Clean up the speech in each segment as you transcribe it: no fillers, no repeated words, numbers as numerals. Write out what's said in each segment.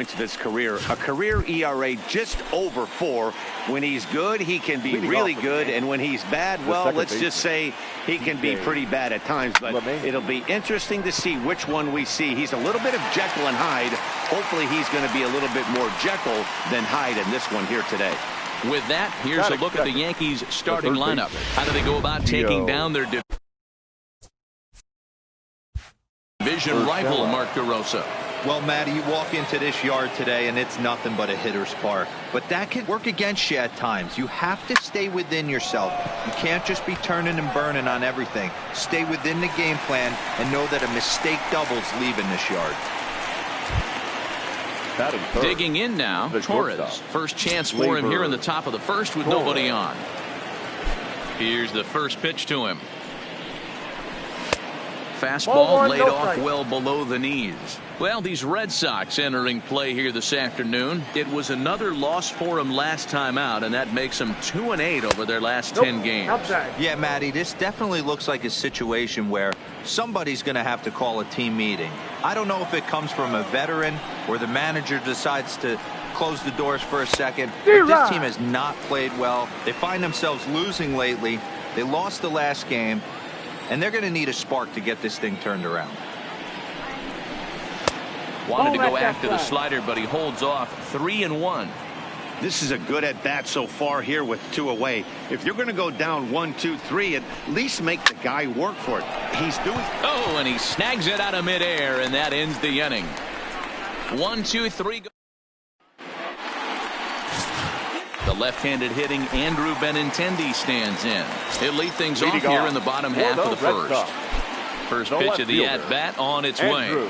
of his career, a career ERA just over 4. When he's good, he can be really good, and when he's bad, well, let's just say he can be pretty bad at times. But it'll be interesting to see which one we see. He's a little bit of Jekyll and Hyde. Hopefully he's going to be a little bit more Jekyll than Hyde in this one here today. With that, here's a look at the Yankees starting lineup. How do they go about taking down their division rival, Mark DeRosa? Well, Matty, you walk into this yard today and it's nothing but a hitter's park. But that can work against you at times. You have to stay within yourself. You can't just be turning and burning on everything. Stay within the game plan and know that a mistake doubles leaving this yard. Digging in now, Torres. First chance for him here in the top of the first with nobody on. Here's the first pitch to him. Fastball laid off well below the knees. Well, these Red Sox entering play here this afternoon. It was another loss for them last time out, and that makes them 2-8 over their last 10 games. Yeah, Matty, this definitely looks like a situation where somebody's going to have to call a team meeting. I don't know if it comes from a veteran or the manager decides to close the doors for a second. But this team has not played well. They find themselves losing lately. They lost the last game, and they're going to need a spark to get this thing turned around. Wanted to go after the slider, but he holds off. 3-1. This is a good at bat so far here with 2 away. If you're going to go down 1, 2, 3, at least make the guy work for it. He's doing. Oh, and he snags it out of midair, and that ends the inning. 1, 2, 3. The left-handed hitting Andrew Benintendi stands in. He'll lead things off here in the bottom half of the first. First pitch of the at-bat on its way.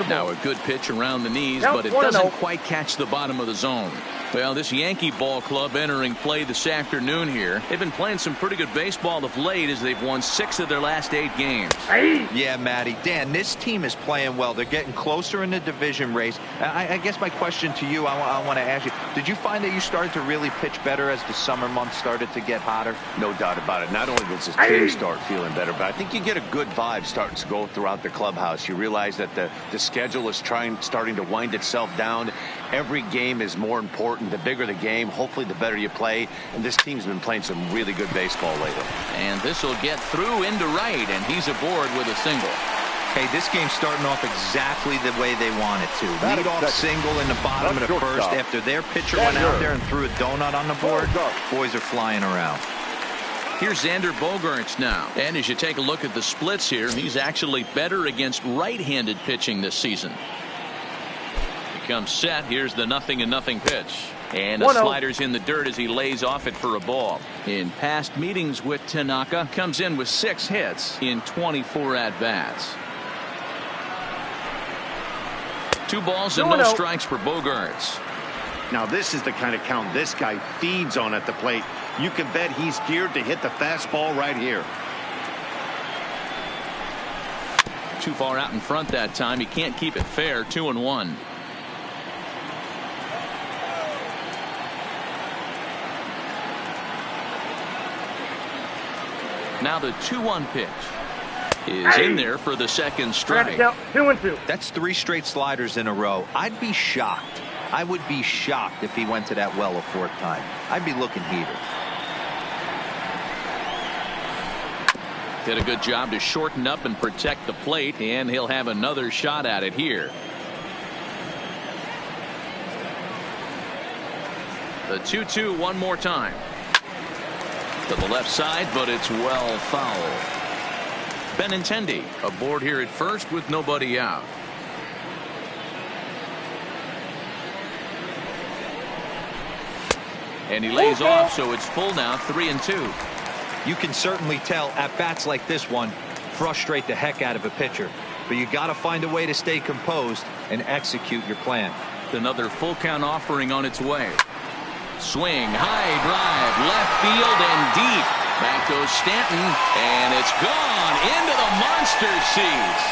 Now a good pitch around the knees, but it doesn't quite catch the bottom of the zone. Well, this Yankee ball club entering play this afternoon here. They've been playing some pretty good baseball of late as they've won 6 of their last 8 games. Yeah, Matty. Dan, this team is playing well. They're getting closer in the division race. I guess my question to you, I want to ask you, did you find that you started to really pitch better as the summer months started to get hotter? No doubt about it. Not only does the team start feeling better, but I think you get a good vibe starting to go throughout the clubhouse. You realize that the schedule is starting to wind itself down. Every game is more important. The bigger the game, hopefully the better you play. And this team's been playing some really good baseball lately. And this will get through into right, and he's aboard with a single. Hey, this game's starting off exactly the way they want it to. Lead off single in the bottom of the first after their pitcher went out there and threw a donut on the board. Boys are flying around. Here's Xander Bogaerts now. And as you take a look at the splits here, he's actually better against right-handed pitching this season. He comes set. Here's the 0-0 pitch. And the slider's in the dirt as he lays off it for a ball. In past meetings with Tanaka, comes in with 6 hits in 24 at-bats. 2 balls and no strikes for Bogaerts. Now this is the kind of count this guy feeds on at the plate. You can bet he's geared to hit the fastball right here. Too far out in front that time. He can't keep it fair. 2-1. Now the 2-1 pitch is in there for the second strike. 2-2. That's 3 straight sliders in a row. I'd be shocked. I would be shocked if he went to that well a 4th time. I'd be looking heated. Did a good job to shorten up and protect the plate, and he'll have another shot at it here. The 2-2 one more time. To the left side, but it's well foul. Benintendi aboard here at first with nobody out. And he lays off, so it's full now, 3-2. You can certainly tell at bats like this one frustrate the heck out of a pitcher. But you got to find a way to stay composed and execute your plan. Another full count offering on its way. Swing, high drive, left field and deep. Back goes Stanton, and it's gone into the monster seats.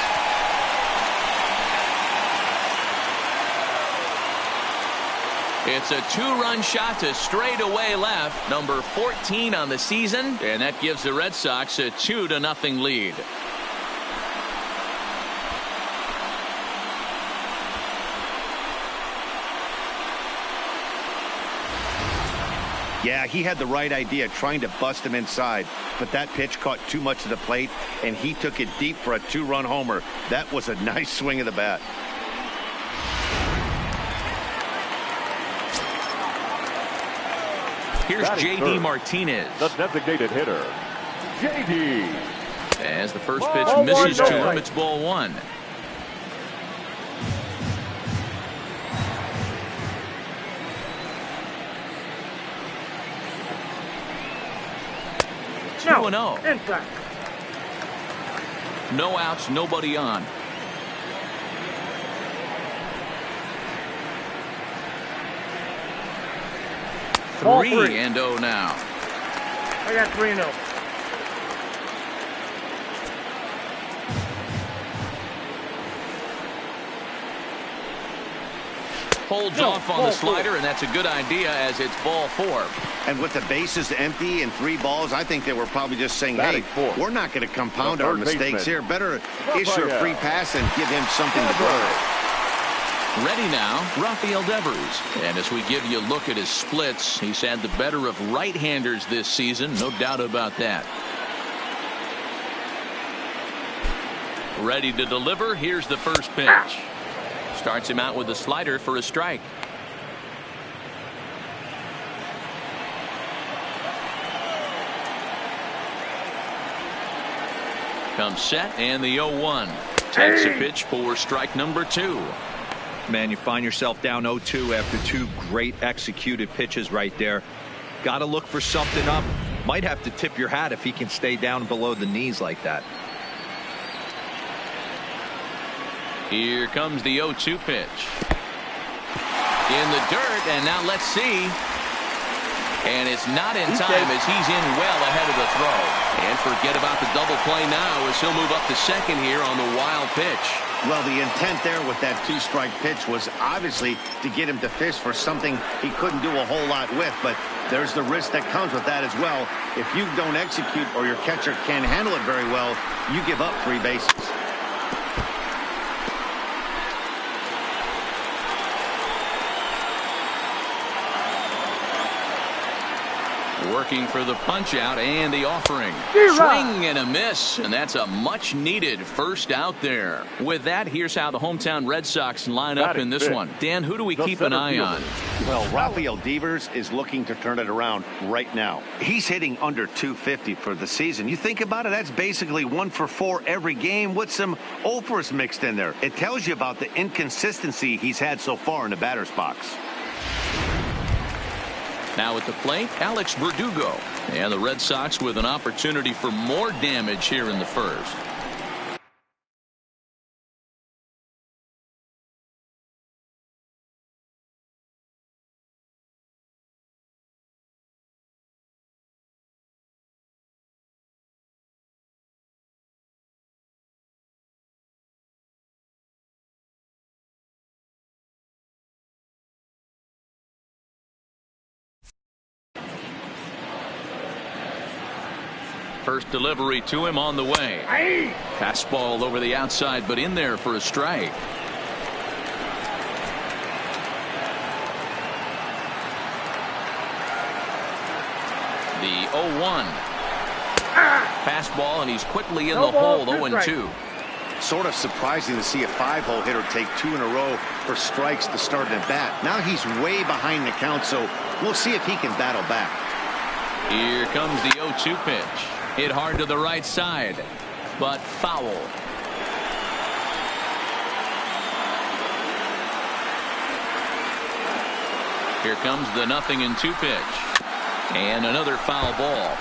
It's a 2-run shot to straightaway left, number 14 on the season, and that gives the Red Sox a 2-0 lead. Yeah, he had the right idea, trying to bust him inside. But that pitch caught too much of the plate, and he took it deep for a 2-run homer. That was a nice swing of the bat. Here's J.D. Martinez. The designated hitter, J.D. As the first pitch misses to him, it's ball 1. No. 2-0. No outs, nobody on. Ball 3-0 now. I got 3-0. Holds off on the slider, and that's a good idea as it's ball 4. And with the bases empty and 3 balls, I think they were probably just saying, hey, we're not going to compound our mistakes here. Better issue a free pass and give him something to throw. Ready now, Rafael Devers. And as we give you a look at his splits, he's had the better of right-handers this season, no doubt about that. Ready to deliver. Here's the first pitch. Starts him out with a slider for a strike. Comes set, and the 0-1. Takes a pitch for strike number 2. Man, you find yourself down 0-2 after 2 great executed pitches right there. Got to look for something up. Might have to tip your hat if he can stay down below the knees like that. Here comes the 0-2 pitch. In the dirt, and now let's see. And it's not in time as he's in well ahead of the throw. And forget about the double play now as he'll move up to second here on the wild pitch. Well, the intent there with that 2-strike pitch was obviously to get him to fish for something he couldn't do a whole lot with. But there's the risk that comes with that as well. If you don't execute or your catcher can't handle it very well, you give up 3 bases. Working for the punch out and the offering. Swing and a miss, and that's a much needed first out there. With that, here's how the hometown Red Sox line up in this one. Dan, who do we keep an eye on? Well, Rafael Devers is looking to turn it around right now. He's hitting under 250 for the season. You think about it, that's basically 1 for 4 every game with some offers mixed in there. It tells you about the inconsistency he's had so far in the batter's box. Now at the plate, Alex Verdugo. And the Red Sox with an opportunity for more damage here in the first. First delivery to him on the way. Fastball over the outside, but in there for a strike. The 0-1. Fastball, and he's quickly in the hole. 0-2. Sort of surprising to see a 5-hole hitter take 2 in a row for strikes to start an at bat. Now he's way behind the count, so we'll see if he can battle back. Here comes the 0-2 pitch. Hit hard to the right side, but foul. Here comes the 0-2 pitch. And another foul ball.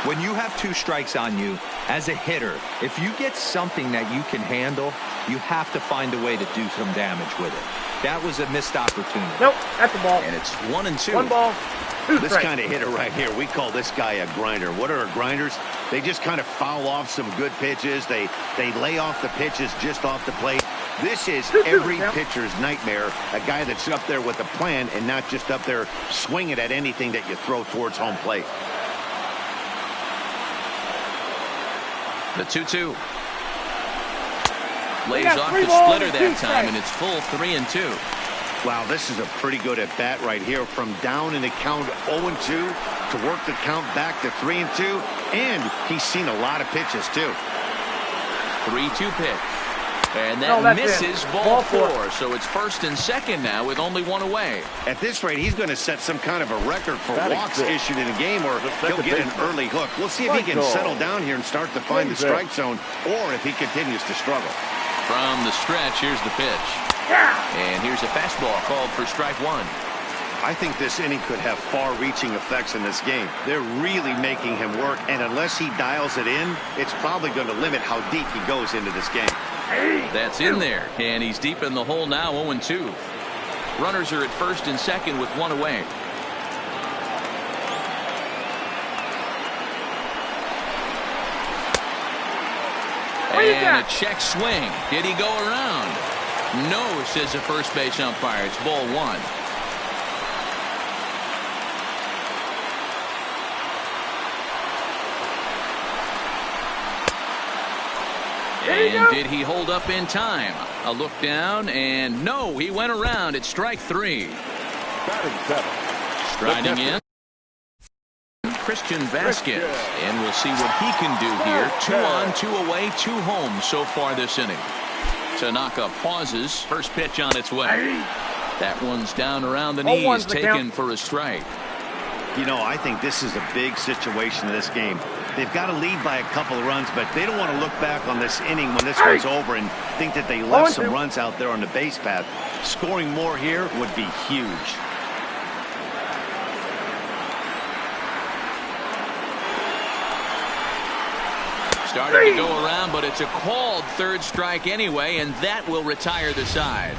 When you have 2 strikes on you, as a hitter, if you get something that you can handle, you have to find a way to do some damage with it. That was a missed opportunity. Nope, that's the ball. And it's 1-2. 1 ball. This kind of hitter right here, we call this guy a grinder. What are grinders? They just kind of foul off some good pitches. They lay off the pitches just off the plate. This is every pitcher's nightmare, a guy that's up there with a plan and not just up there swinging at anything that you throw towards home plate. The 2-2. Lays off the splitter that time, and it's full 3-2. Wow, this is a pretty good at bat right here. From down in the count 0-2 to work the count back to 3-2. And he's seen a lot of pitches, too. 3-2 pitch. And that misses ball 4. So it's first and second now with only one away. At this rate, he's going to set some kind of a record for walks issued in a game, or he'll get an early hook. We'll see if he can settle down here and start to find the strike zone, or if he continues to struggle. From the stretch, here's the pitch. And here's a fastball called for strike 1. I think this inning could have far-reaching effects in this game. They're really making him work, and unless he dials it in, it's probably going to limit how deep he goes into this game. That's in there, and he's deep in the hole now, 0-2. Runners are at first and second with one away. And a check swing. Did he go around? No, says the first base umpire. It's ball 1. And did he hold up in time? A look down, and no, he went around. It's strike 3. Striding in, Christian Vasquez. And we'll see what he can do here. 2 on, 2 away, 2 home so far this inning. Tanaka pauses. First pitch on its way. That one's down around the knees, taken for a strike. You know, I think this is a big situation in this game. They've got to lead by a couple of runs, but they don't want to look back on this inning when this one's over and think that they left some runs out there on the base path. Scoring more here would be huge. Starting to go around, but it's a called third strike anyway, and that will retire the side.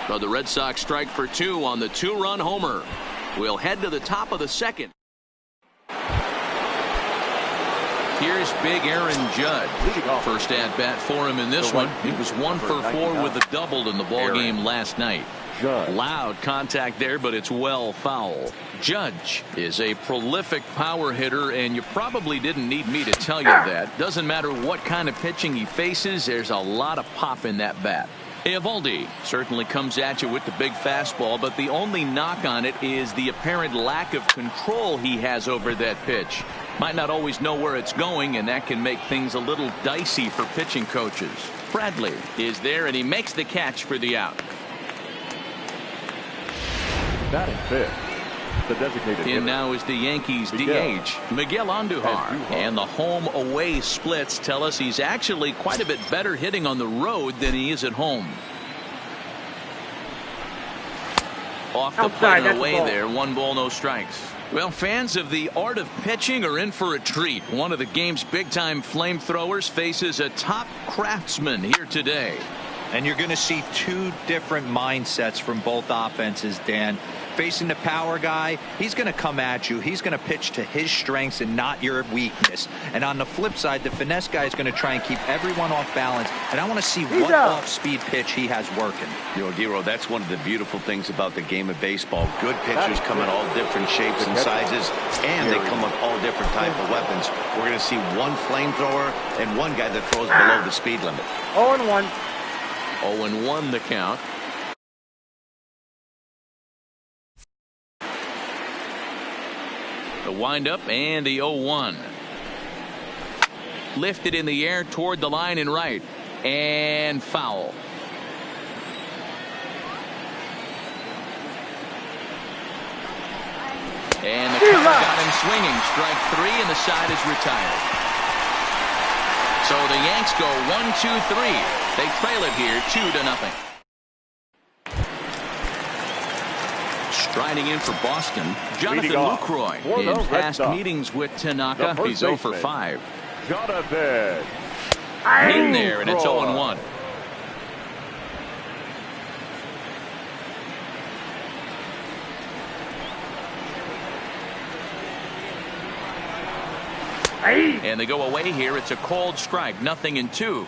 So the Red Sox strike for 2 on the 2-run homer. We'll head to the top of the second. Here's big Aaron Judge. First at bat for him in this one. He was 1 for 4 with a double in the ball game last night. Loud contact there, but it's well foul. Judge is a prolific power hitter, and you probably didn't need me to tell you that. Doesn't matter what kind of pitching he faces, there's a lot of pop in that bat. Eovaldi certainly comes at you with the big fastball, but the only knock on it is the apparent lack of control he has over that pitch. Might not always know where it's going, and that can make things a little dicey for pitching coaches. Bradley is there, and he makes the catch for the out. Batting fifth, the designated hitter. In now is the Yankees DH, Miguel Andujar. And the home-away splits tell us he's actually quite a bit better hitting on the road than he is at home. Off the plate and away there. 1 ball, no strikes. Well, fans of the art of pitching are in for a treat. One of the game's big-time flamethrowers faces a top craftsman here today. And you're going to see 2 different mindsets from both offenses, Dan. Facing the power guy, he's going to come at you. He's going to pitch to his strengths and not your weakness. And on the flip side, the finesse guy is going to try and keep everyone off balance. And I want to see what off-speed pitch he has working. You know, Dero, that's one of the beautiful things about the game of baseball. Good pitchers come in all different shapes and sizes, and they come with all different type of weapons. We're going to see 1 flamethrower and 1 guy that throws below the speed limit. 0-1. 0-1 the count. The windup and the 0-1. Lifted in the air toward the line and right. And foul. And the cover got him swinging. Strike 3, and the side is retired. So the Yanks go 1-2-3. They trail it here 2-0. Striding in for Boston, Jonathan Lucroy. In past meetings with Tanaka, he's 0 for 5. Jonathan. In there, and it's 0-1. And they go away here. It's a called strike. 0-2.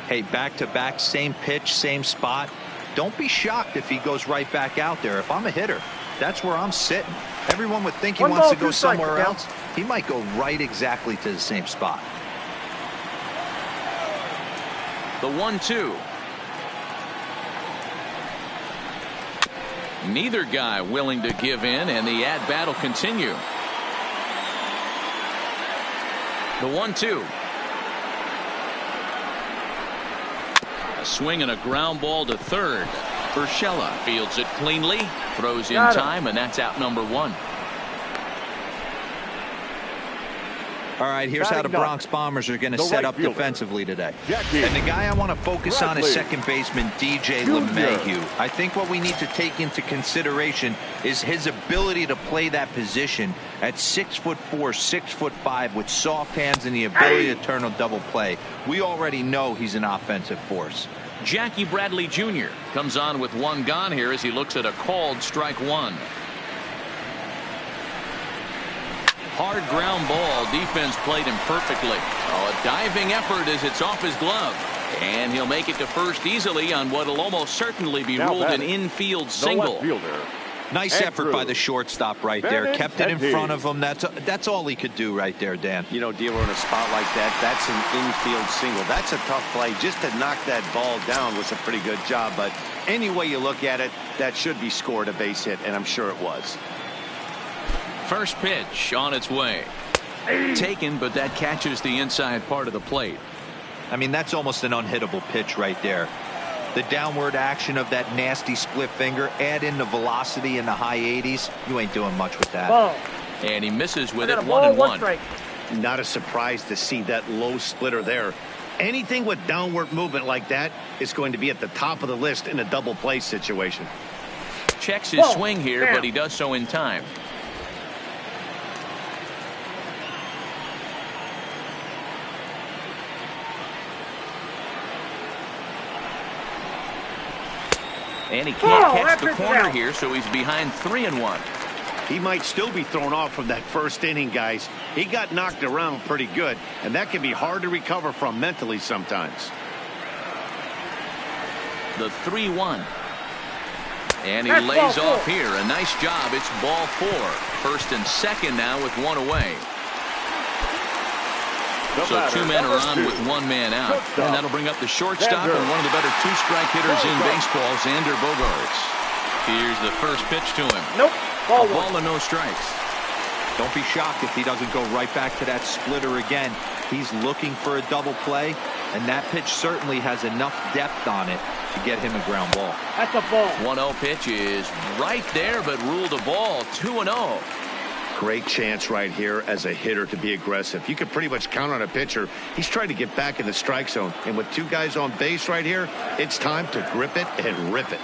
Hey, back-to-back, same pitch, same spot. Don't be shocked if he goes right back out there. If I'm a hitter, that's where I'm sitting. Everyone would think he wants to go somewhere else. He might go right exactly to the same spot. The 1-2. Neither guy willing to give in, and the at-bat will continue. The 1-2. A swing and a ground ball to third. Urshela fields it cleanly, throws in time, and that's out number 1. All right, here's how the Bronx Bombers are going to set up defensively today. And the guy I want to focus on is second baseman DJ LeMahieu. I think what we need to take into consideration is his ability to play that position at 6'4", 6'5", with soft hands and the ability to turn a double play. We already know he's an offensive force. Jackie Bradley Jr. comes on with 1 gone here as he looks at a called strike 1. Hard ground ball. Defense played him perfectly. Oh, a diving effort as it's off his glove. And he'll make it to first easily on what will almost certainly be ruled an infield single. Nice effort by the shortstop right there. Kept it in front of him. That's all he could do right there, Dan. You know, Dealer, in a spot like that, that's an infield single. That's a tough play. Just to knock that ball down was a pretty good job. But any way you look at it, that should be scored a base hit, and I'm sure it was. First pitch on its way. Taken, but that catches the inside part of the plate. I mean, that's almost an unhittable pitch right there. The downward action of that nasty split finger, add in the velocity in the high 80s, you ain't doing much with that. Ball. And he misses with it. Ball, 1-1. Not a surprise to see that low splitter there. Anything with downward movement like that is going to be at the top of the list in a double play situation. Checks his swing here, but he does so in time. And he can't catch the corner here, so he's behind 3-1. He might still be thrown off from that first inning, guys. He got knocked around pretty good, and that can be hard to recover from mentally sometimes. The 3-1. And he lays off here. A nice job. It's ball 4. First and second now with 1 away. So 2 men are on with 1 man out. And that'll bring up the shortstop and one of the better 2-strike hitters in baseball, Xander Bogaerts. Here's the first pitch to him. Nope. Ball and no strikes. Don't be shocked if he doesn't go right back to that splitter again. He's looking for a double play, and that pitch certainly has enough depth on it to get him a ground ball. That's a ball. 1-0 pitch is right there, but ruled a ball. 2-0. Great chance right here as a hitter to be aggressive. You can pretty much count on a pitcher. He's trying to get back in the strike zone. And with 2 guys on base right here, it's time to grip it and rip it.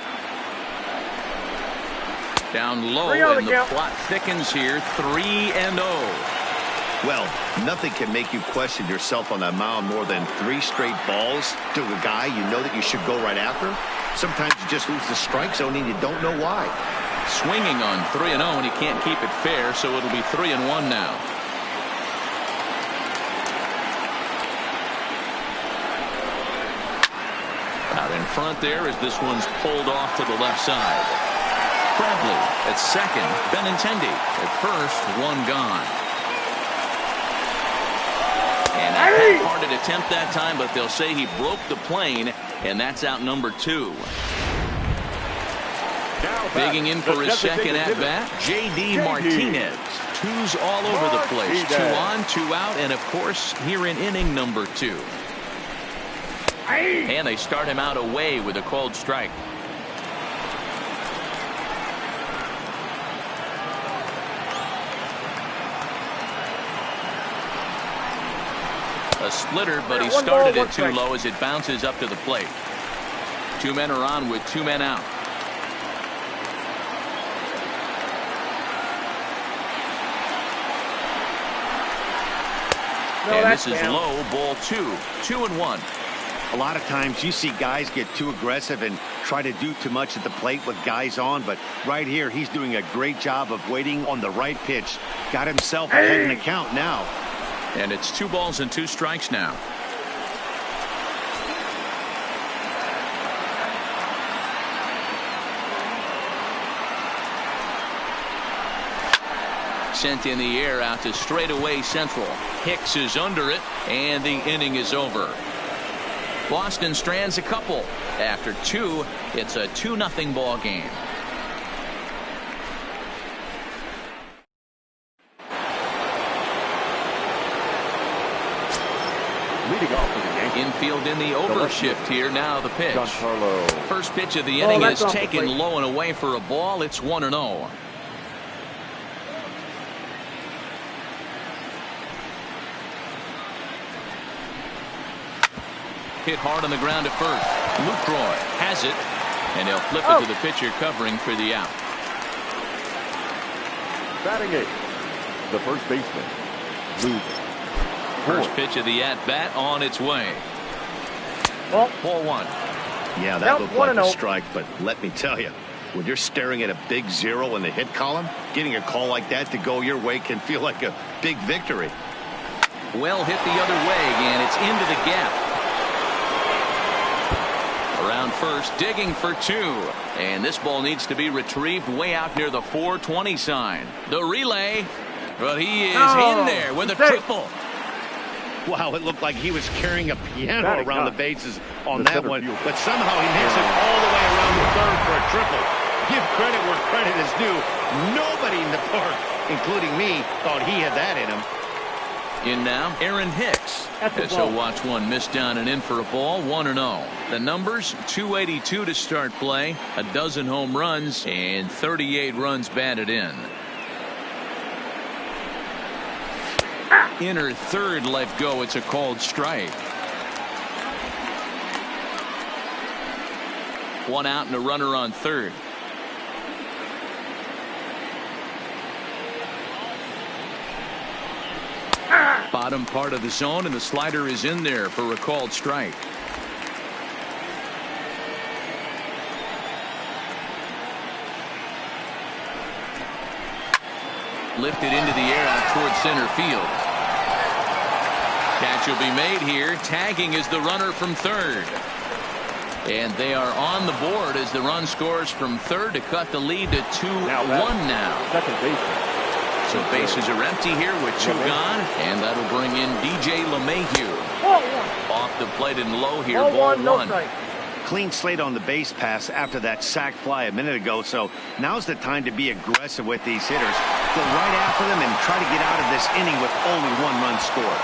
Down low, and the plot thickens here. 3-0. Well, nothing can make you question yourself on that mound more than 3 straight balls to a guy you know that you should go right after. Sometimes you just lose the strike zone and you don't know why. Swinging on 3-0, and he can't keep it fair, so it'll be 3-1 now. Out in front there as this one's pulled off to the left side. Bradley at second. Benintendi at first. 1 gone. And a half-hearted attempt that time, but they'll say he broke the plane, and that's out number 2. Bigging in for his second at-bat, J.D. Martinez. 2s all over the place. 2 on, 2 out, and of course here in inning number 2. And they start him out away with a called strike. A splitter, but he started it too low as it bounces up to the plate. 2 men are on with 2 men out. And this is low, ball 2. 2-1. A lot of times you see guys get too aggressive and try to do too much at the plate with guys on, but right here he's doing a great job of waiting on the right pitch. Got himself ahead in the count now. And it's 2 balls and 2 strikes now. Sent in the air out to straightaway central. Hicks is under it, and the inning is over. Boston strands a couple. After 2, it's a 2-0 ball game. Leading off for the Yankees. Infield in the overshift here. Now the pitch. First pitch of the inning is taken low and away for a ball. It's 1-0. Hit hard on the ground at first. Lucroy has it, and he'll flip it to the pitcher covering for the out. Batting eighth, the first baseman, Luke. First pitch of the at-bat on its way. Ball 1. Yeah, that looked like a strike, but let me tell you, when you're staring at a big 0 in the hit column, getting a call like that to go your way can feel like a big victory. Well hit the other way, and it's into the gap. Around first, digging for 2. And this ball needs to be retrieved way out near the 420 sign. The relay, but he is in there with a triple. Wow, it looked like he was carrying a piano around the bases on that one, but somehow he makes it all the way around the third for a triple. Give credit where credit is due. Nobody in the park, including me, thought he had that in him. In now, Aaron Hicks. As he'll watch one miss down and in for a ball. 1-0. The numbers: 282 to start play, a dozen home runs, and 38 runs batted in. Inner third let go. It's a called strike. 1 out and a runner on third. Bottom part of the zone, and the slider is in there for a called strike. Lifted into the air out towards center field. Catch will be made here. Tagging is the runner from third. And they are on the board as the run scores from third to cut the lead to 2-1 now. Second baseman. So bases are empty here with 2 gone, and that'll bring in DJ LeMahieu. Off the plate and low here, ball 1. Clean slate on the base pass after that sac fly a minute ago, so now's the time to be aggressive with these hitters. Go right after them and try to get out of this inning with only 1 run scored.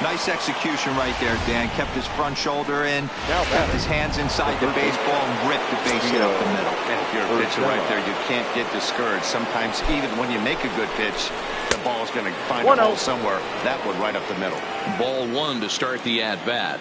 Nice execution right there, Dan. Kept his front shoulder in, kept his hands inside the baseball, and ripped the base hit up the middle. If you're a pitcher right there, you can't get discouraged. Sometimes even when you make a good pitch, the ball's going to find a hole somewhere. That one right up the middle. Ball 1 to start the at-bat.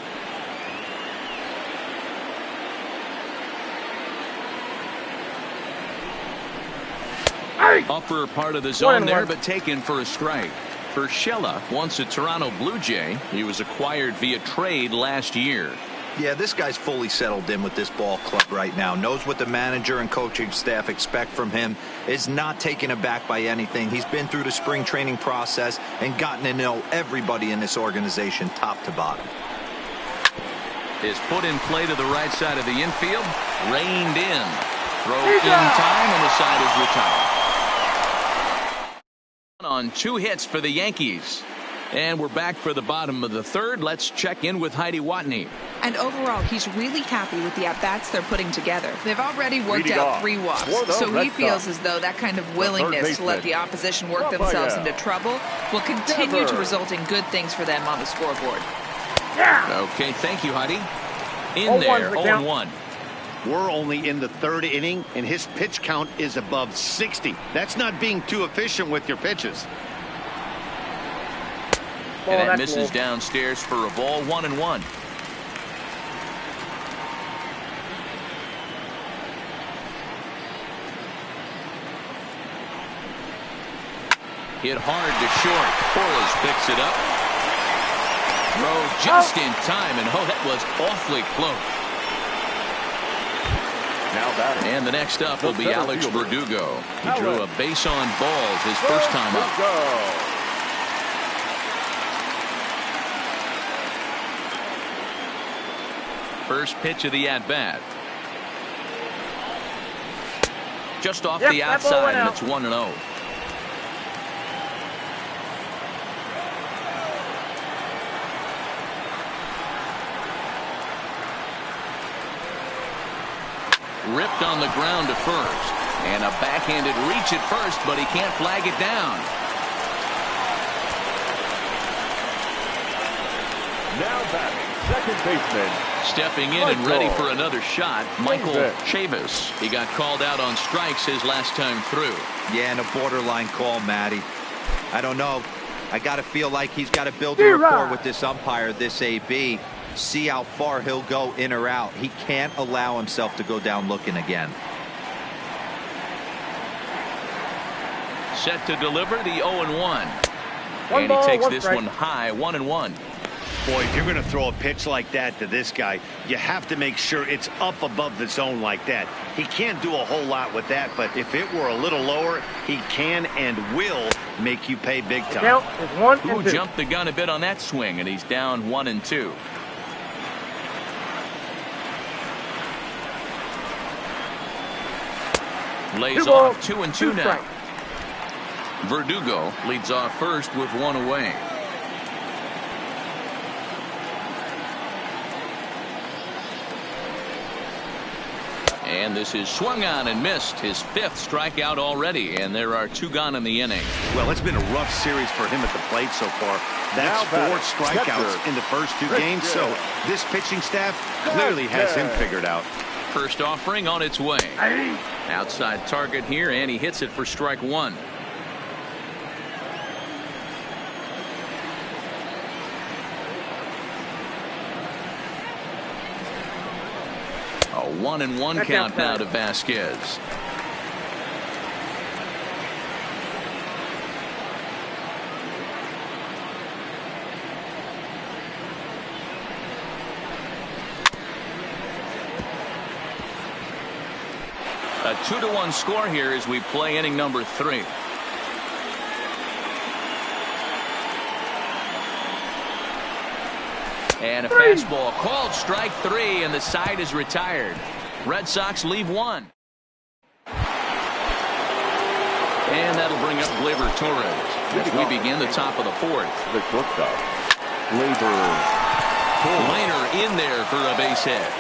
Upper part of the zone there, but taken for a strike. Urshela, once a Toronto Blue Jay, he was acquired via trade last year. Yeah, this guy's fully settled in with this ball club right now. Knows what the manager and coaching staff expect from him. Is not taken aback by anything. He's been through the spring training process and gotten to know everybody in this organization top to bottom. Is put in play to the right side of the infield. Reined in. Throw in time, and the side is retired. On 2 hits for the Yankees. And we're back for the bottom of the third. Let's check in with Heidi Watney. And overall, he's really happy with the at-bats they're putting together. They've already worked out 3 walks, so he feels as though that kind of willingness to let the opposition work themselves into trouble will continue to result in good things for them on the scoreboard. Okay, thank you, Heidi. In there, 0-1. We're only in the 3rd inning, and his pitch count is above 60. That's not being too efficient with your pitches. And that misses downstairs for a ball. 1-1. Hit hard to short. Torres picks it up. Throw just in time, and that was awfully close. And the next up will be Alex Verdugo. He drew a base on balls his first time up. First pitch of the at-bat. Just off the outside, and it's 1-0. Ripped on the ground to first. And a backhanded reach at first, but he can't flag it down. batting, second baseman. Stepping in and ready for another shot, Michael Chavis. He got called out on strikes his last time through. Yeah, and a borderline call, Matty. I don't know. I got to feel like he's got to build a rapport with this umpire, this AB. See how far he'll go in or out. He can't allow himself to go down looking again. Set to deliver the 0-1. And he takes this one high, 1-1. Boy, if you're going to throw a pitch like that to this guy, you have to make sure it's up above the zone like that. He can't do a whole lot with that, but if it were a little lower, he can and will make you pay big time. Count is 1 and 2. Jumped the gun a bit on that swing, and he's down 1-2. Lays off 2-2 now. Verdugo leads off first with one away. And this is swung on and missed, his 5th strikeout already, and there are 2 gone in the inning. Well, it's been a rough series for him at the plate so far. That's 4 strikeouts in the first 2 games, so this pitching staff clearly has him figured out. First offering on its way. Outside target here, and he hits it for strike 1. A 1-1 count now to Vasquez. A 2-1 score here as we play inning number 3. And a fastball called strike 3, and the side is retired. Red Sox leave 1. And that'll bring up Gleyber Torres as we begin the top of the 4th. The shortstop, Gleyber. Liner in there for a base hit.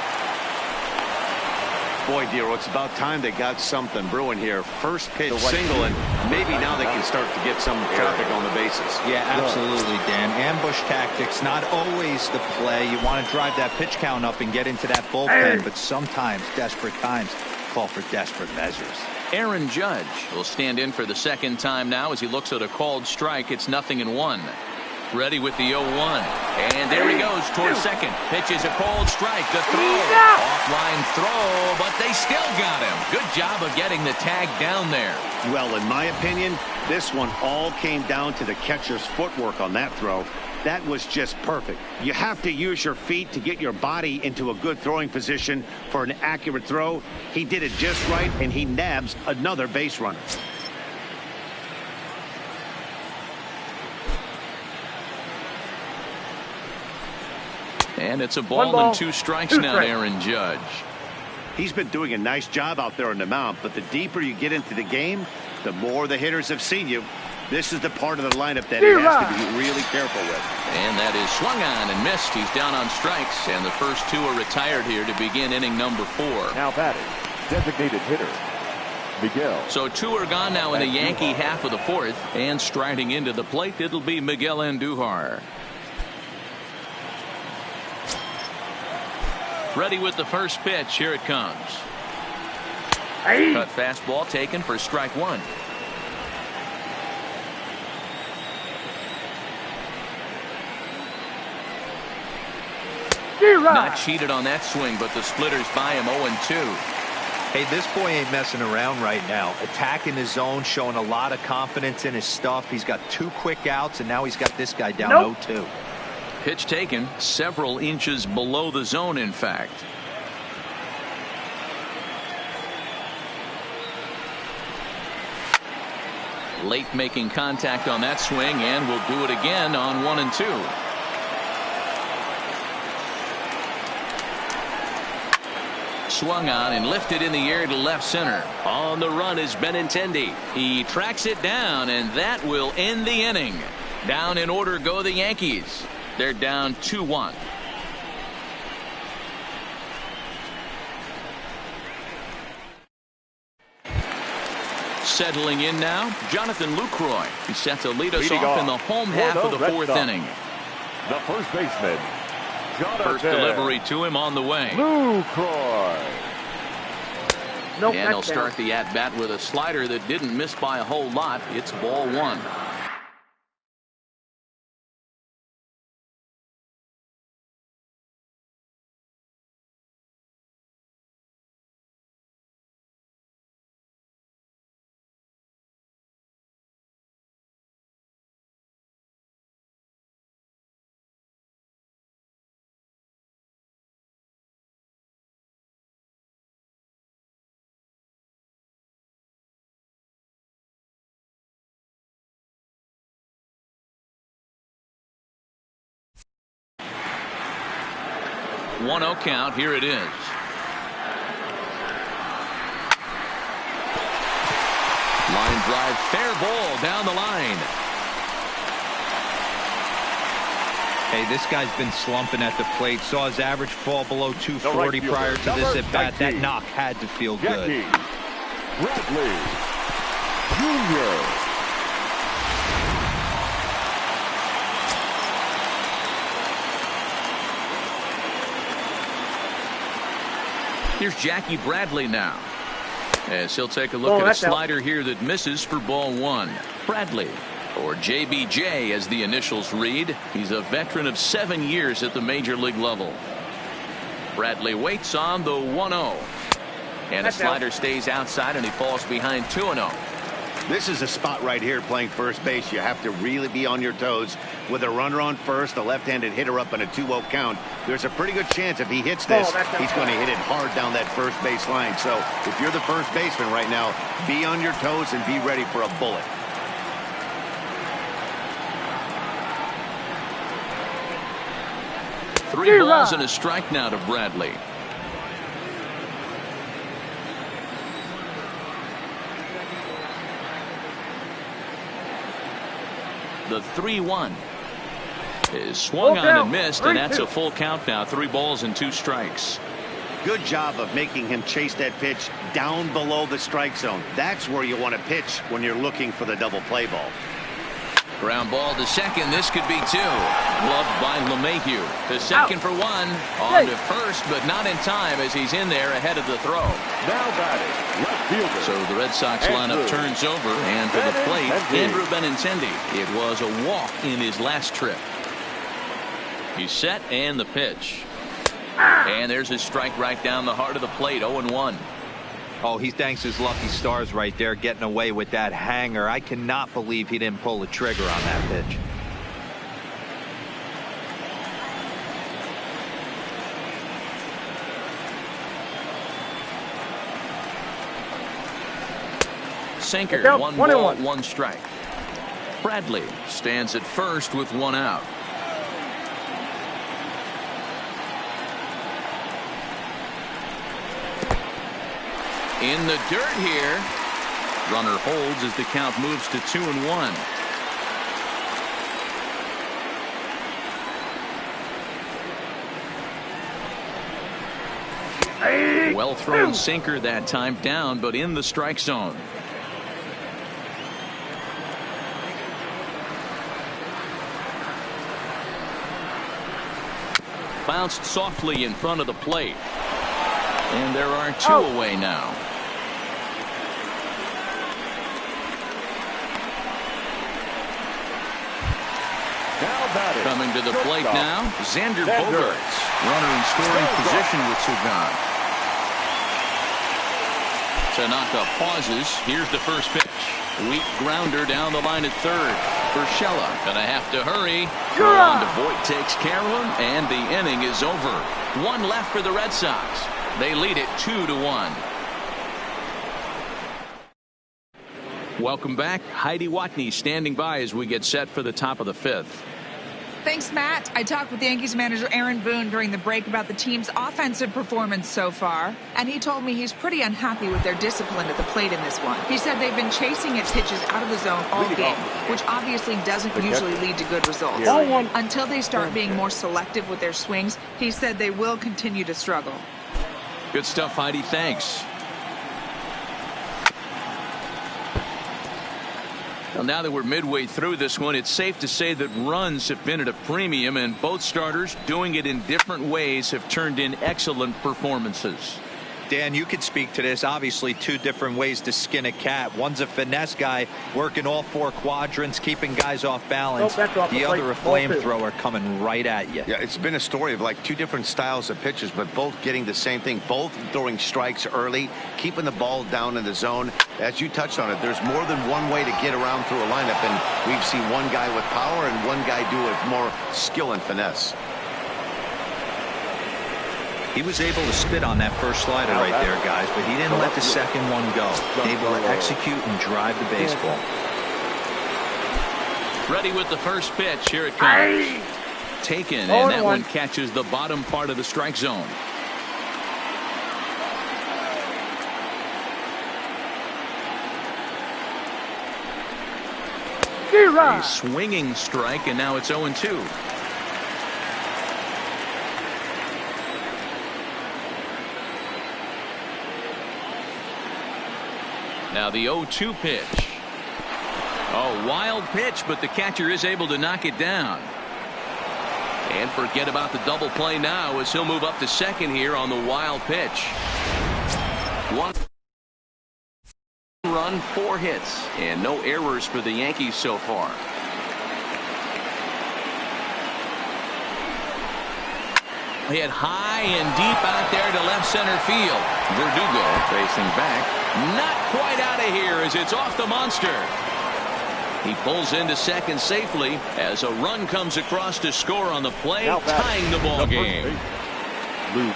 Boy, Dero, it's about time they got something brewing here. First pitch single, and maybe now they can start to get some traffic on the bases. Yeah, absolutely, Dan. Ambush tactics, not always the play. You want to drive that pitch count up and get into that bullpen, but sometimes desperate times call for desperate measures. Aaron Judge will stand in for the 2nd time now as he looks at a called strike. It's 0-1. Ready with the 0-1. And there he goes towards second. Pitches a cold strike. The throw. Offline throw, but they still got him. Good job of getting the tag down there. Well, in my opinion, this one all came down to the catcher's footwork on that throw. That was just perfect. You have to use your feet to get your body into a good throwing position for an accurate throw. He did it just right, and he nabs another base runner. And it's a ball and 2 strikes now to Aaron Judge. He's been doing a nice job out there on the mound, but the deeper you get into the game, the more the hitters have seen you. This is the part of the lineup that he has to be really careful with. And that is swung on and missed. He's down on strikes, and the first 2 are retired here to begin inning number 4. Now batting, designated hitter, Miguel. So 2 are gone now in the Yankee half of the 4th, and striding into the plate, it'll be Miguel Andujar. Ready with the first pitch. Here it comes. Cut fastball taken for strike 1. Not cheated on that swing, but the splitters by him 0-2. Hey, this boy ain't messing around right now. Attacking his zone, showing a lot of confidence in his stuff. He's got 2 quick outs, and now he's got this guy down 0-2. Pitch taken several inches below the zone, in fact. Late making contact on that swing, and will do it again on 1-2. Swung on and lifted in the air to left center. On the run is Benintendi. He tracks it down, and that will end the inning. Down in order go the Yankees. They're down 2-1. Settling in now, Jonathan Lucroy. He's set to lead us off in the home half of the 4th inning. The first baseman, First delivery to him on the way. Nope, and he'll start the at-bat with a slider that didn't miss by a whole lot. It's ball one. One 0 count. Here it is. Line drive, fair ball down the line. Hey, this guy's been slumping at the plate. Saw his average fall below 240 prior to this at bat. That knock had to feel good. Bradley Jr. Here's Jackie Bradley now, as he'll take a look at a slider here that misses for ball one. Bradley, or JBJ as the initials read. He's a veteran of 7 years at the major league level. Bradley waits on the 1-0, and a slider stays outside, and he falls behind 2-0. This is a spot right here playing first base. You have to really be on your toes. With a runner on first, a left-handed hitter up in a 2-0 count, there's a pretty good chance if he hits this, he's going to hit it hard down that first base line. So if you're the first baseman right now, be on your toes and be ready for a bullet. Three balls and a strike now to Bradley. The 3-1 is swung on and missed, and that's a full count now. 3 balls and 2 strikes. Good job of making him chase that pitch down below the strike zone. That's where you want to pitch when you're looking for the double play ball. Ground ball to second. This could be 2. Gloved by LeMahieu. To second for 1. On to first, but not in time as he's in there ahead of the throw. Now batting, left fielder. So the Red Sox lineup turns over, and to the plate, Andrew Benintendi. It was a walk in his last trip. He's set, and the pitch. And there's his strike right down the heart of the plate. 0-1. Oh, he thanks his lucky stars right there, getting away with that hanger. I cannot believe he didn't pull the trigger on that pitch. Sinker, 1 ball, 1 strike. Bradley stands at first with 1 out. In the dirt here. Runner holds as the count moves to 2-1. Well thrown sinker that time, down but in the strike zone. Bounced softly in front of the plate. And there are 2 away now. Coming to the plate now, Xander Bogaerts. Runner in scoring position with Sugan. Tanaka pauses. Here's the first pitch. Weak grounder down the line at third. Urshela gonna have to hurry. Throw on to Voit, takes care of him, and the inning is over. 1 left for the Red Sox. They lead it 2-1. Welcome back. Heidi Watney standing by as we get set for the top of the 5th. Thanks, Matt. I talked with Yankees manager Aaron Boone during the break about the team's offensive performance so far, and he told me he's pretty unhappy with their discipline at the plate in this one. He said they've been chasing at pitches out of the zone all game, which obviously doesn't usually lead to good results. Until they start being more selective with their swings, he said they will continue to struggle. Good stuff, Heidi. Thanks. Well, now that we're midway through this one, it's safe to say that runs have been at a premium, and both starters, doing it in different ways, have turned in excellent performances. Dan, you could speak to this. Obviously, two different ways to skin a cat. One's a finesse guy working all four quadrants, keeping guys off balance. The other, a flamethrower coming right at you. Yeah, it's been a story of like two different styles of pitches, but both getting the same thing. Both throwing strikes early, keeping the ball down in the zone. As you touched on it, there's more than one way to get around through a lineup, and we've seen one guy with power and one guy do it with more skill and finesse. He was able to spit on that first slider right there, guys, but he didn't let the second one go. Able to execute and drive the baseball. Ready with the first pitch. Here it comes. Taken, and that one catches the bottom part of the strike zone. A swinging strike, and now it's 0-2. Now the 0-2 pitch. Oh, wild pitch, but the catcher is able to knock it down. And forget about the double play now as he'll move up to second here on the wild pitch. 1 run, 4 hits, and no errors for the Yankees so far. Hit high and deep out there to left center field. Verdugo facing back. Not quite out of here as it's off the monster. He pulls into second safely as a run comes across to score on the play, tying the ball game. Luke.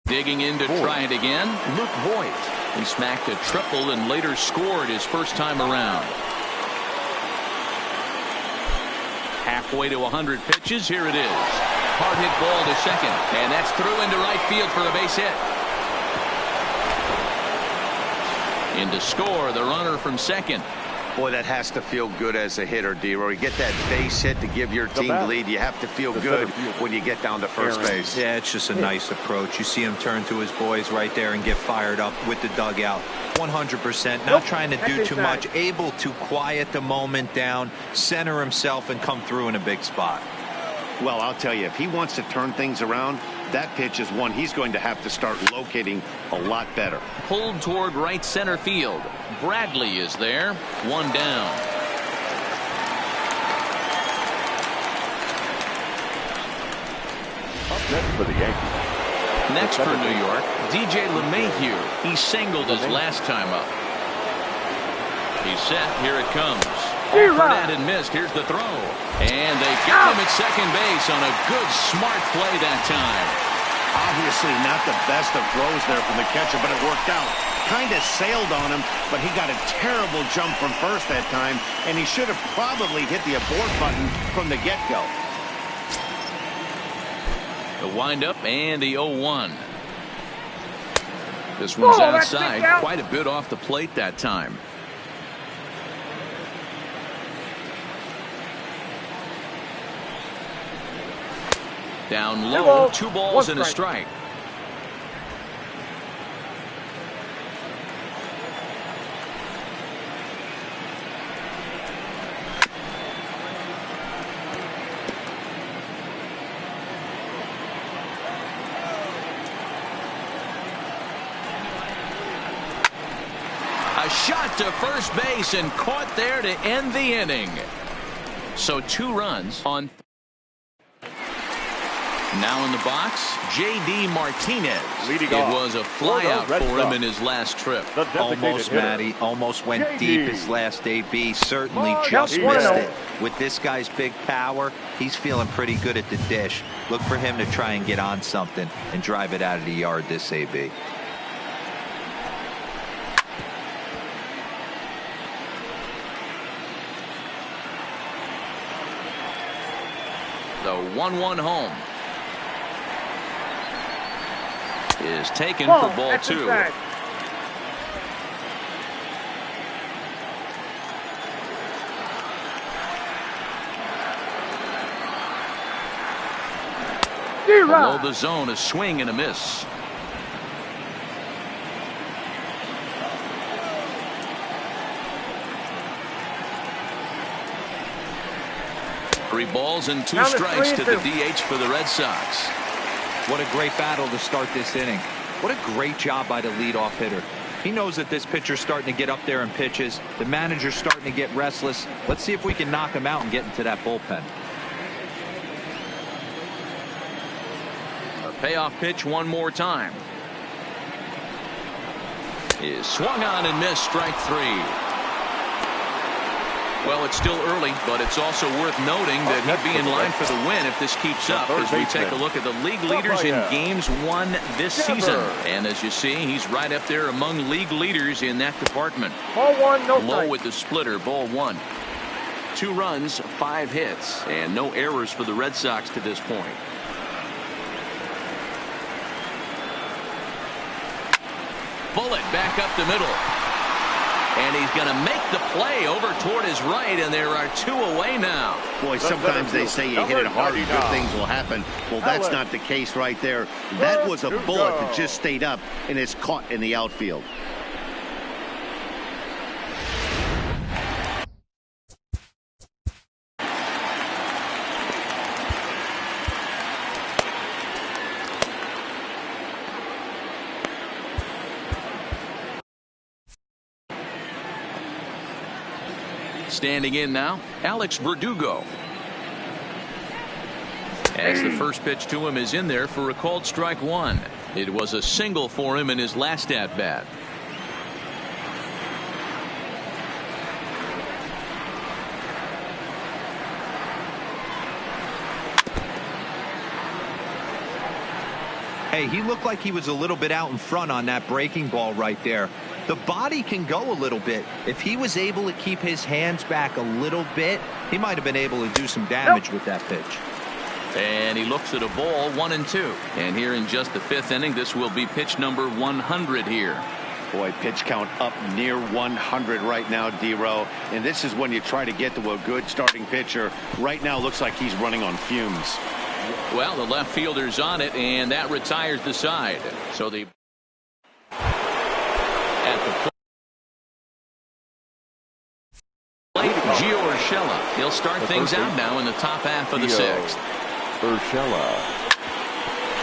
Digging in to try it again, Luke Voigt. He smacked a triple and later scored his first time around. Halfway to 100 pitches. Here it is. Hard hit ball to second, and that's through into right field for a base hit. In to score, the runner from second. Boy, that has to feel good as a hitter, D-Roy. You get that base hit to give your team the lead. You have to feel good when you get down to first base. Yeah, it's just a nice approach. You see him turn to his boys right there and get fired up with the dugout. 100%. Not trying to do too much. Able to quiet the moment down, center himself, and come through in a big spot. Well, I'll tell you, if he wants to turn things around, that pitch is one he's going to have to start locating a lot better. Pulled toward right center field. Bradley is there. 1 down. Up next for the Yankees. Next for New York, DJ LeMahieu. He singled his last time up. He's set. Here it comes. Offered and missed. Here's the throw. And they got him at second base on a good, smart play that time. Obviously not the best of throws there from the catcher, but it worked out. Kind of sailed on him, but he got a terrible jump from first that time, and he should have probably hit the abort button from the get-go. The windup and the 0-1. This one's outside. Quite a bit off the plate that time. Down low, 2 balls and a strike. A shot to first base and caught there to end the inning. So 2 runs on. Now in the box, J.D. Martinez. It was a flyout for him in his last trip. Almost, Matty. Almost went deep his last AB. Certainly just missed it. With this guy's big power, he's feeling pretty good at the dish. Look for him to try and get on something and drive it out of the yard this AB. The 1-1 home is taken for ball 2. Below the zone, a swing and a miss. Three balls and two strikes to the DH for the Red Sox. What a great battle to start this inning. What a great job by the leadoff hitter. He knows that this pitcher's starting to get up there in pitches. The manager's starting to get restless. Let's see if we can knock him out and get into that bullpen. A payoff pitch one more time. Is swung on and missed, strike three. Well, it's still early, but it's also worth noting that he'd be in line for the win if this keeps up as we take a look at the league leaders in games won this season. And as you see, he's right up there among league leaders in that department. Ball one, no Low strike. with the splitter, ball one. 2 runs, 5 hits, and no errors for the Red Sox to this point. Bullet back up the middle. And he's going to make the play over toward his right, and there are 2 away now. Boy, sometimes they say you hit it hard and good things will happen. Well, that's not the case right there. That was a bullet that just stayed up and is caught in the outfield. Standing in now, Alex Verdugo. As the first pitch to him is in there for a called strike one. It was a single for him in his last at bat. Hey, he looked like he was a little bit out in front on that breaking ball right there. The body can go a little bit. If he was able to keep his hands back a little bit, he might have been able to do some damage with that pitch. And he looks at a ball, 1-2. And here in just the 5th inning, this will be pitch number 100 here. Boy, pitch count up near 100 right now, D-Row. And this is when you try to get to a good starting pitcher. Right now looks like he's running on fumes. Well, the left fielder's on it, and that retires the side. So the Gio Urshela. He'll start things out now in the top half of the 6th. Urshela.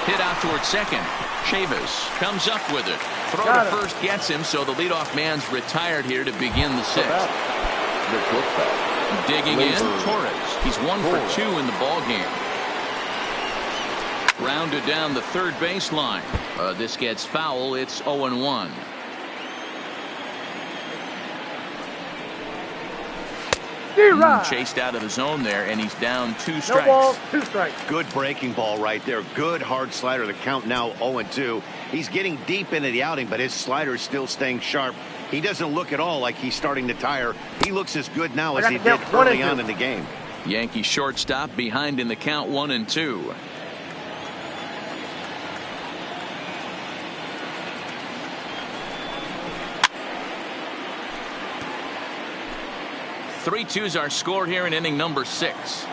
Hit out towards second. Chavis comes up with it. Throw to first gets him, so the leadoff man's retired here to begin the 6th. Digging in, Torres. He's 1 for 2 in the ball game. Rounded down the third baseline. This gets foul. It's 0-1. Chased out of the zone there, and he's down 2 strikes. No ball, 2 strikes. Good breaking ball right there. Good hard slider. The count now 0-2. He's getting deep into the outing, but his slider is still staying sharp. He doesn't look at all like he's starting to tire. He looks as good now as he did early on in the game. Yankee shortstop behind in the count 1-2. Three twos are scored here in inning number 6.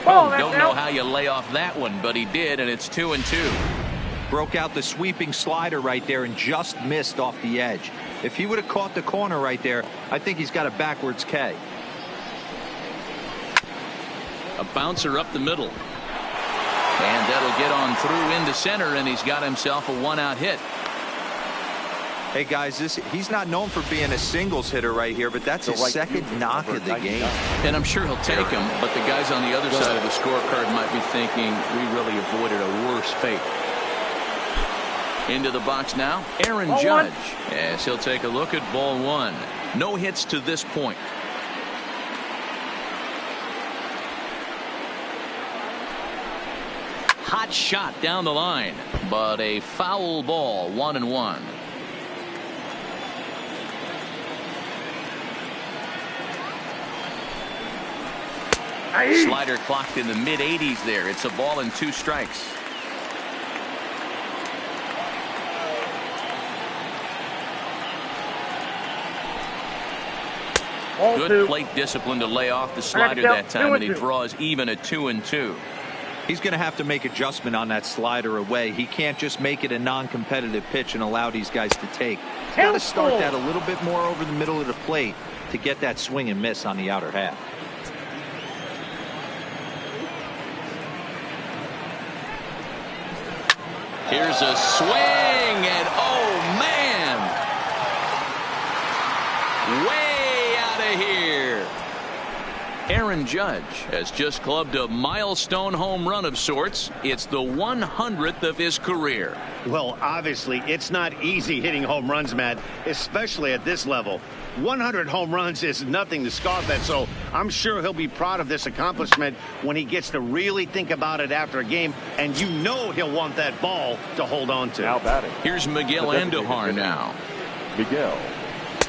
Don't know how you lay off that one, but he did, and it's 2-2. Broke out the sweeping slider right there and just missed off the edge. If he would have caught the corner right there, I think he's got a backwards K. A bouncer up the middle. And that'll get on through into center, and he's got himself a 1-out hit. Hey guys, he's not known for being a singles hitter right here, but that's his second knock of the game. And I'm sure he'll take him, but the guys on the other side of the scorecard might be thinking we really avoided a worse fate. Into the box now, Aaron Judge. As he'll take a look at ball 1. No hits to this point. Hot shot down the line, but a foul ball, 1-1. Slider clocked in the mid-80s there. It's a ball and 2 strikes. Good plate discipline to lay off the slider that time, and he draws even at 2-2. He's going to have to make adjustment on that slider away. He can't just make it a non-competitive pitch and allow these guys to take. He's got to start that a little bit more over the middle of the plate to get that swing and miss on the outer half. Here's a swing, and oh man, way out of here. Aaron Judge has just clubbed a milestone home run of sorts. It's the 100th of his career. Well, obviously, it's not easy hitting home runs, Matt, especially at this level. 100 home runs is nothing to scoff at, so I'm sure he'll be proud of this accomplishment when he gets to really think about it after a game, and you know he'll want that ball to hold on to. Now batting. Here's Miguel Andujar now. Miguel.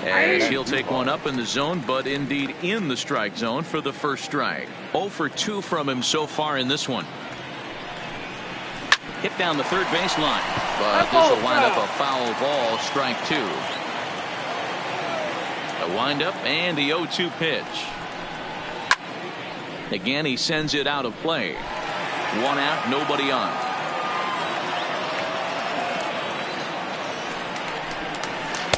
As he'll take one up in the zone, but indeed in the strike zone for the first strike. 0 for 2 from him so far in this one. Hit down the third baseline, but this will wind up a foul ball, strike 2. A windup and the 0-2 pitch. Again, he sends it out of play. 1 out, nobody on.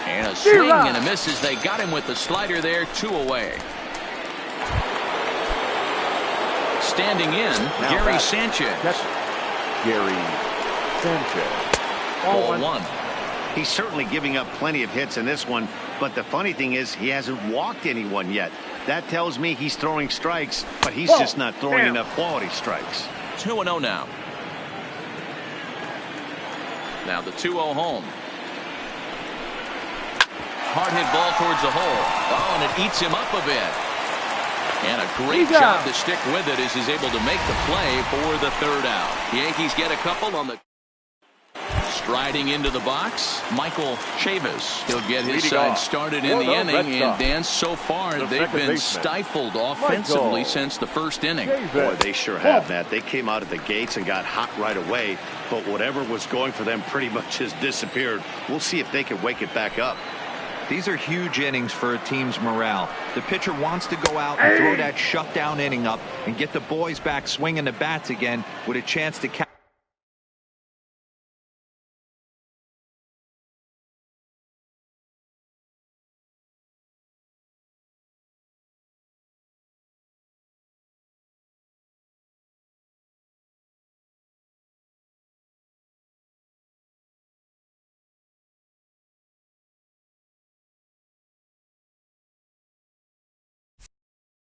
And a swing and a miss as they got him with the slider there. 2 away. Standing in, now Gary Sanchez. Gary Sanchez. Ball 1. He's certainly giving up plenty of hits in this one, but the funny thing is he hasn't walked anyone yet. That tells me he's throwing strikes, but he's just not throwing enough quality strikes. 2-0 now. Now the 2-0 home. Hard hit ball towards the hole. Oh, and it eats him up a bit. And a great job to stick with it as he's able to make the play for the 3rd out. The Yankees get a couple on the. Striding into the box, Michael Chavis. He'll get his side started in the inning, and Dan, so far they've been stifled offensively since the first inning. Boy, they sure have, Matt. They came out of the gates and got hot right away, but whatever was going for them pretty much has disappeared. We'll see if they can wake it back up. These are huge innings for a team's morale. The pitcher wants to go out and throw that shutdown inning up and get the boys back swinging the bats again with a chance to catch.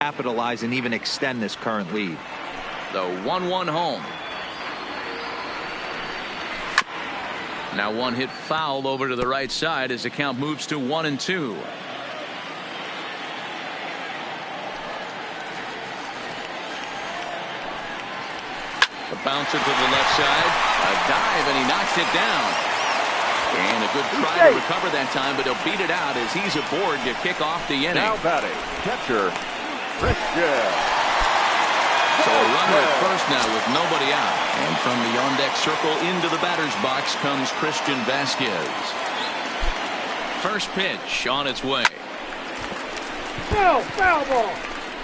Capitalize and even extend this current lead. The 1-1 home. Now one hit foul over to the right side as the count moves to 1-2. The bouncer to the left side. A dive, and he knocks it down. And a good try to recover that time, but he'll beat it out as he's aboard to kick off the inning. Now batting, catcher. So a runner at first now with nobody out. And from the on-deck circle into the batter's box comes Christian Vasquez. First pitch on its way. Foul ball.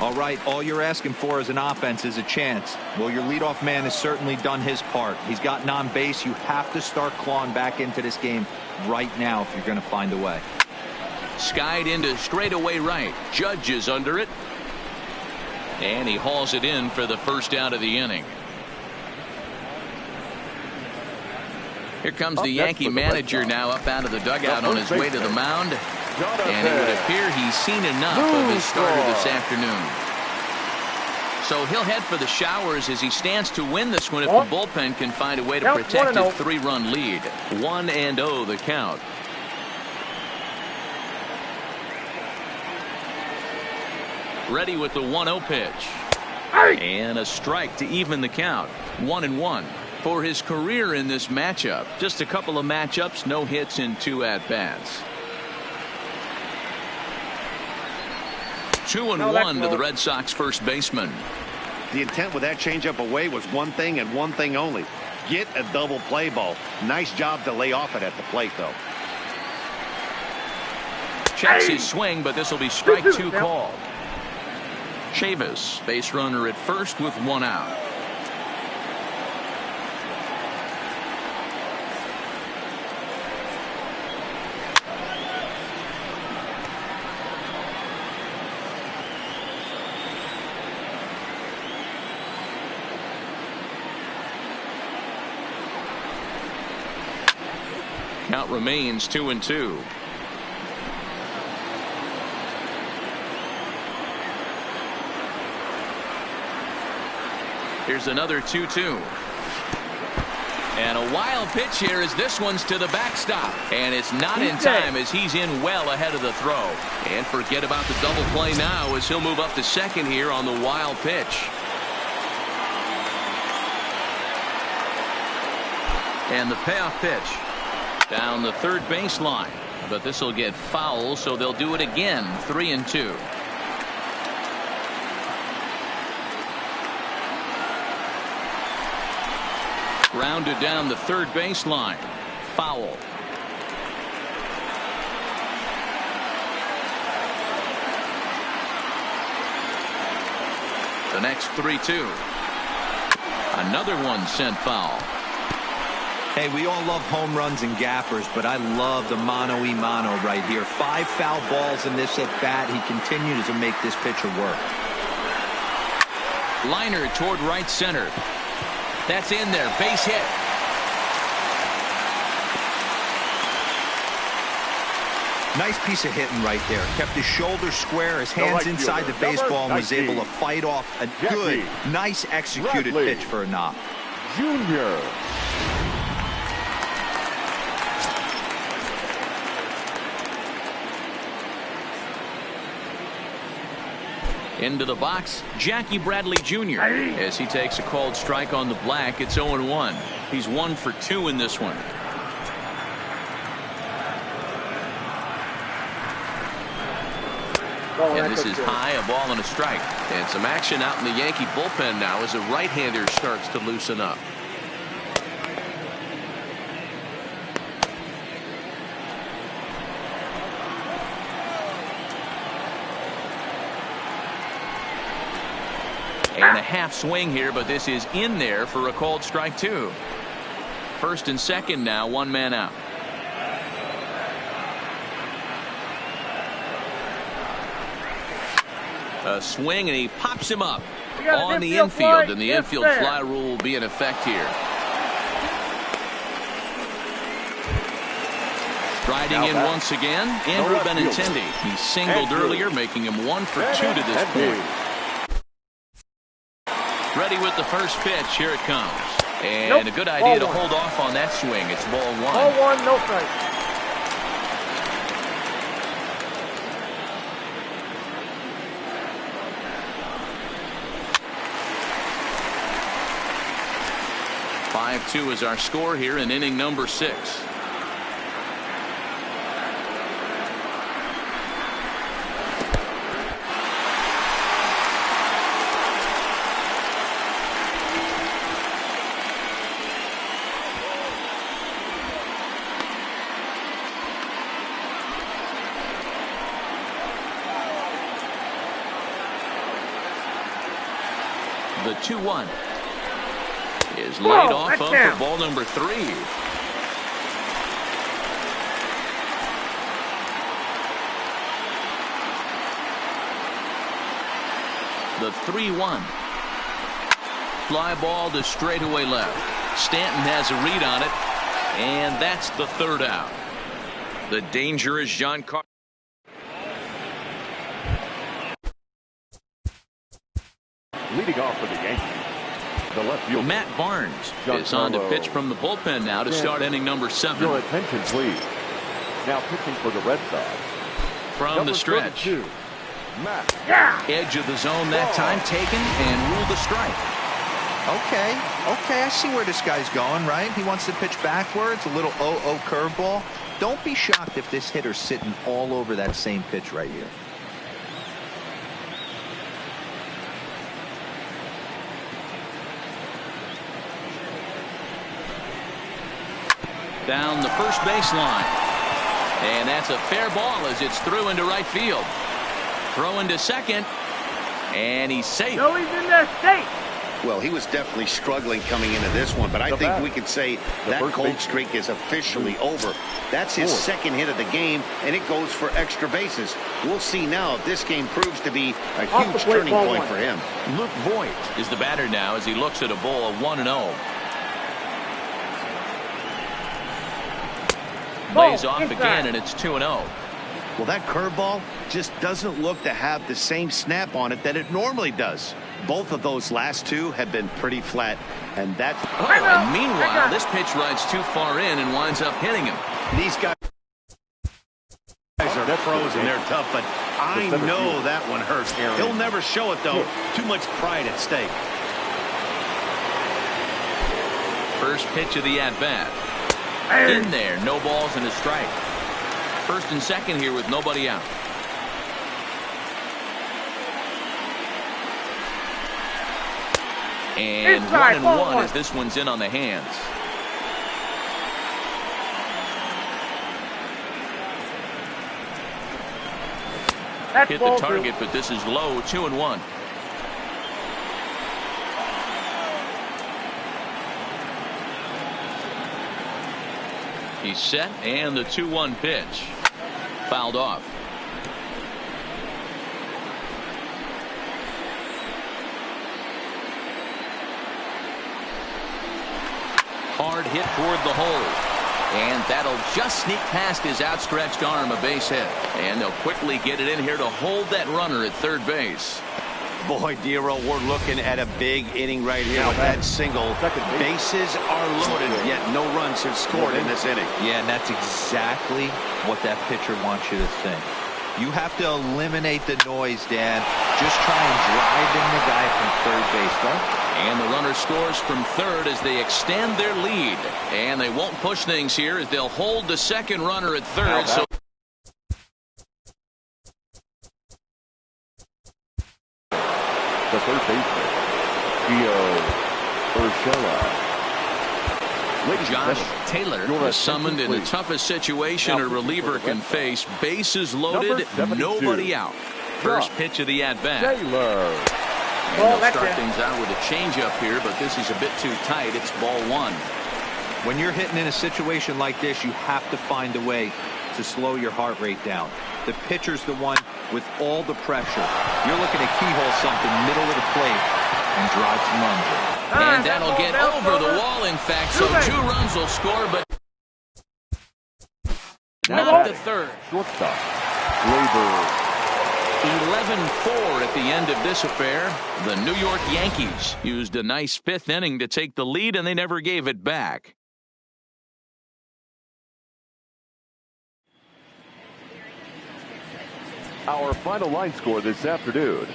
All right, all you're asking for as an offense is a chance. Well, your leadoff man has certainly done his part. He's gotten on base. You have to start clawing back into this game right now if you're going to find a way. Skied into straightaway right. Judge is under it. And he hauls it in for the first out of the inning. Here comes the Yankee manager now up out of the dugout on his way to the mound. And it would appear he's seen enough of his starter this afternoon. So he'll head for the showers as he stands to win this one if the bullpen can find a way to protect his 3-run lead. 1-0 the count. Ready with the 1-0 pitch. And a strike to even the count. 1-1 for his career in this matchup. Just a couple of matchups, no hits in 2 at-bats. 2-1 to the Red Sox first baseman. The intent with that changeup away was one thing and one thing only. Get a double play ball. Nice job to lay off it at the plate, though. Checks his swing, but this will be strike 2 called. Chavis, base runner at first with 1 out. Count remains 2-2. Here's another 2-2. And a wild pitch here as this one's to the backstop. And it's not in time as he's in well ahead of the throw. And forget about the double play now as he'll move up to second here on the wild pitch. And the payoff pitch down the third baseline. But this will get foul, so they'll do it again. 3-2. Grounded down the third baseline. Foul. The next 3-2. Another one sent foul. Hey, we all love home runs and gappers, but I love the mano-y-mano right here. 5 foul balls in this at bat. He continues to make this pitcher work. Liner toward right center. That's in there. Base hit. Nice piece of hitting right there. Kept his shoulders square, his hands inside the baseball, and was able to fight off a good, nice executed pitch for a knock. Junior. Into the box, Jackie Bradley Jr. as he takes a called strike on the black. It's 0-1. He's 1 for 2 in this one. And this is high, a ball and a strike. And some action out in the Yankee bullpen now as a right-hander starts to loosen up. And a half swing here, but this is in there for a called strike 2. First and second now, 1 man out. A swing, and he pops him up on the infield, and the infield fly rule will be in effect here. Striding in once again, Andrew Benintendi. He singled earlier, making him 1 for 2 to this point. Ready with the first pitch. Here it comes. And a good idea to hold off on that swing. It's ball 1. Ball 1, no strike. Two is our score here in inning number 6. The 2-1 is laid off of for ball number 3. The 3-1. Fly ball to straightaway left. Stanton has a read on it, and that's the 3rd out. The danger is John Carter. Leading off for the Yankees, the left fielder, Matt Barnes is on to pitch from the bullpen now to start inning number 7. Your attention, please. Now pitching for the Red Sox. From the stretch. 32, Matt. Edge of the zone that time taken and ruled a strike. Okay, I see where this guy's going, right? He wants to pitch backwards, a little 0-0 curveball. Don't be shocked if this hitter's sitting all over that same pitch right here. Down the first baseline. And that's a fair ball as it's through into right field. Throw into second. And he's safe. No, he's in there safe. Well, he was definitely struggling coming into this one, but I think we could say that cold streak is officially over. That's his second hit of the game, and it goes for extra bases. We'll see now if this game proves to be a huge turning point for him. Luke Voigt is the batter now as he looks at a ball of 1-0. Lays off again, and it's 2-0. Well, that curveball just doesn't look to have the same snap on it that it normally does. Both of those last two have been pretty flat, and that's... and meanwhile, this pitch rides too far in and winds up hitting him. These guys are pros and they're tough, but I know that one hurts. He'll never show it, though. Too much pride at stake. First pitch of the at-bat. In there, no balls and a strike. First and second here with nobody out. And 1-1 as this one's in on the hands. Hit the target, but this is low. 2-1. He's set, and the 2-1 pitch. Fouled off. Hard hit toward the hole. And that'll just sneak past his outstretched arm, a base hit. And they'll quickly get it in here to hold that runner at third base. Boy, Dero, we're looking at a big inning right here with that single. Bases are loaded, yet no runs have scored in this inning. Yeah, and that's exactly what that pitcher wants you to think. You have to eliminate the noise, Dan. Just try and drive in the guy from third base, don't? And the runner scores from third as they extend their lead. And they won't push things here as they'll hold the second runner at third. So the third baseman, Urshela. Josh Taylor is summoned in the toughest situation a reliever can face. Bases loaded, nobody out. First pitch of the at-bat. Taylor. And they'll start things out with a changeup here, but this is a bit too tight. It's ball one. When you're hitting in a situation like this, you have to find a way to slow your heart rate down. The pitcher's the one with all the pressure. You're looking to keyhole something middle of the plate and drive some runs in. And that'll get over the wall, in fact, so 2 runs will score, but not the third. Shortstop, Glaber. 11-4 at the end of this affair. The New York Yankees used a nice 5th inning to take the lead, and they never gave it back. Our final line score this afternoon.